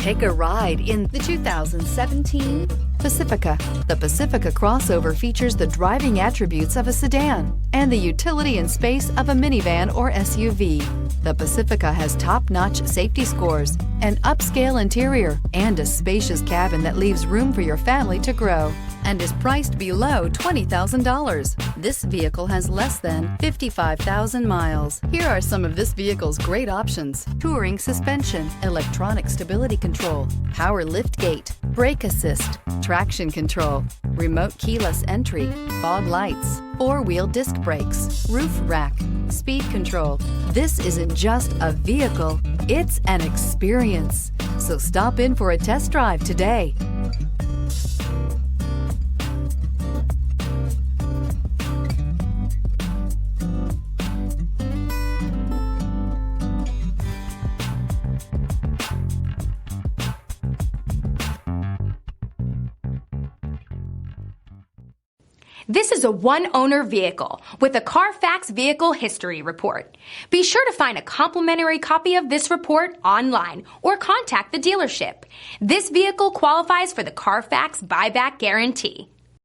Take a ride in the 2017 Pacifica. The Pacifica crossover features the driving attributes of a sedan and the utility and space of a minivan or SUV. The Pacifica has top-notch safety scores, an upscale interior, and a spacious cabin that leaves room for your family to grow, and is priced below $20,000. This vehicle has less than 55,000 miles. Here are some of this vehicle's great options: touring suspension, electronic stability control, power liftgate, brake assist, traction control, remote keyless entry, fog lights, four-wheel disc brakes, roof rack, speed control. This isn't just a vehicle, it's an experience. So stop in for a test drive today. This is a one-owner vehicle with a Carfax Vehicle History Report. Be sure to find a complimentary copy of this report online or contact the dealership. This vehicle qualifies for the Carfax Buyback Guarantee.